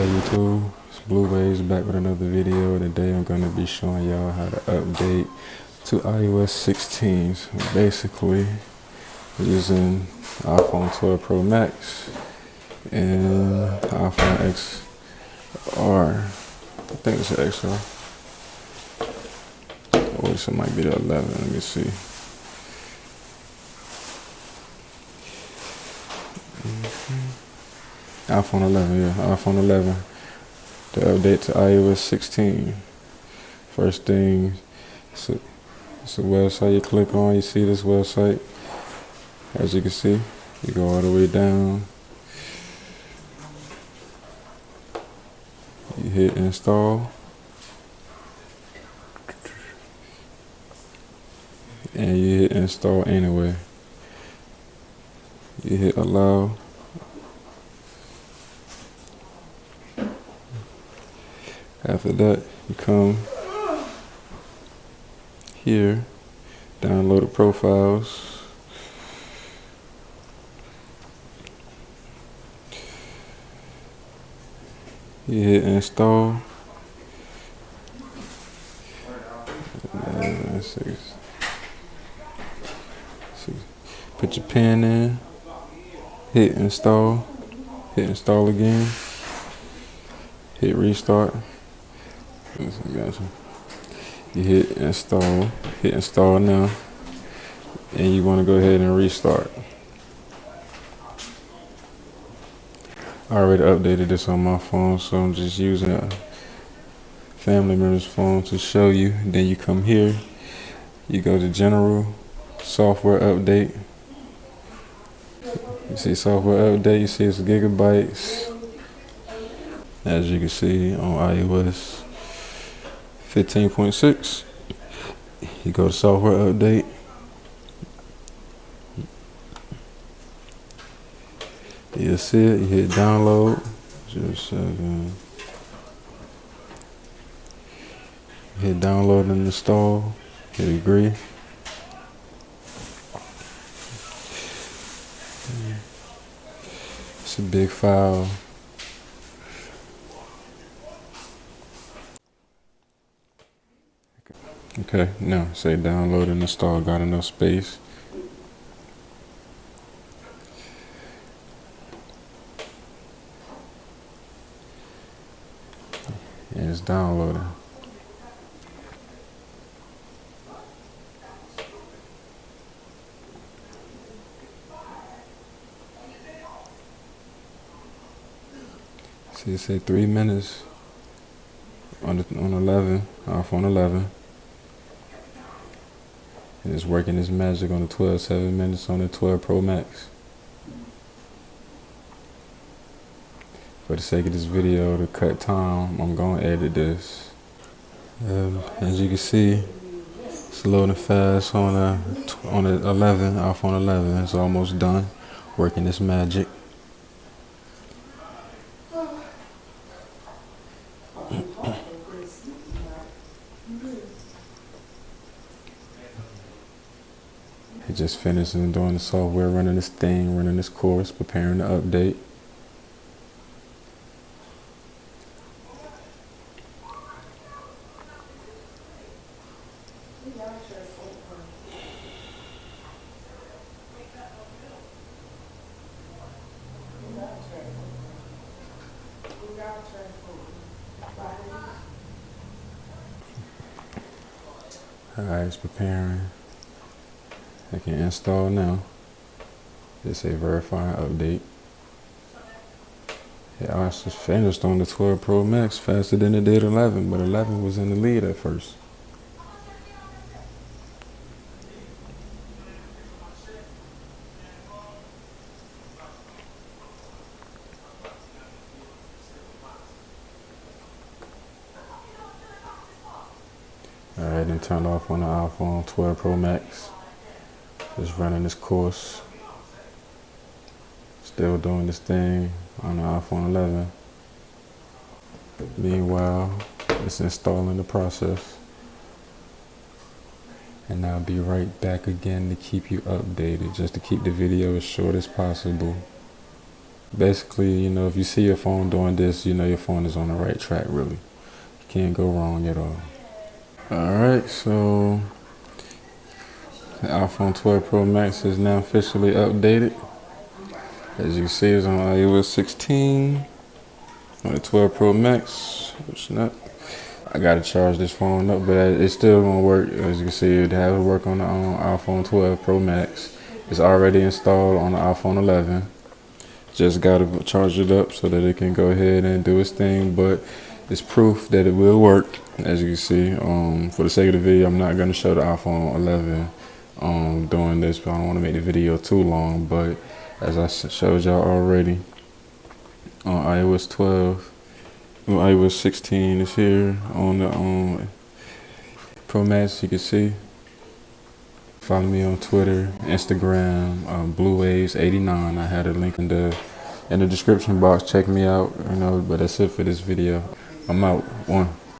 YouTube? It's Blue Waves back with another video. Today I'm going to be showing y'all how to update to iOS 16. So basically, using iPhone 12 Pro Max and iPhone XR. I think it's an XR. Or this might be the 11. Let me see. iPhone 11, yeah, iPhone 11. To update to iOS 16. First thing, it's a website you click on. You see this website. As you can see, you go all the way down. You hit install. And you hit install anyway. You hit allow. After that, you come here, download the profiles. You hit install. Put your pen in. Hit install. Hit install again. Hit restart. You hit install now, and you want to go ahead and restart. I already updated this on my phone, so I'm just using a family member's phone to show you. Then you come here, you go to general, software update. You see software update, you see it's gigabytes. As you can see on iOS 15.6, you go to software update. You'll see it, you hit download. Just a second. Hit download and install. Hit agree. It's a big file. Okay, now say download and install, got enough space. And it's downloading. See, it say 3 minutes on 11, iPhone 11. And it's working its magic on the 12, 7 minutes on the 12 Pro Max. For the sake of this video, to cut time, I'm gonna edit this. As you can see, it's loading fast on the 11, iPhone 11. It's almost done, working its magic. It just finished and doing the software, running this thing, running this course, preparing the update. Alright, it's preparing. I can install now. Just say verify update. Yeah, I just finished on the 12 Pro Max faster than it did 11, but 11 was in the lead at first. Alright, then turned off on the iPhone 12 Pro Max. Just running this course. Still doing this thing on the iPhone 11. Meanwhile, it's installing the process. And I'll be right back again to keep you updated, just to keep the video as short as possible. Basically, you know, if you see your phone doing this, you know your phone is on the right track, really. You can't go wrong at all. Alright, so the iPhone 12 Pro Max is now officially updated. As you can see, it's on iOS 16 on the 12 Pro Max. I gotta charge this phone up, but it's still gonna work. As you can see, it has to work on the iPhone 12 Pro Max. It's already installed on the iPhone 11. Just gotta charge it up so that it can go ahead and do its thing. But it's proof that it will work. As you can see, for the sake of the video, I'm not gonna show the iPhone 11 doing this, but I don't want to make the video too long. But as I showed y'all already, on iOS 12, iOS 16 is here on the Pro Max. You can see. Follow me on Twitter, Instagram, BlueWaves89. I had a link in the description box. Check me out. You know, but that's it for this video. I'm out. One.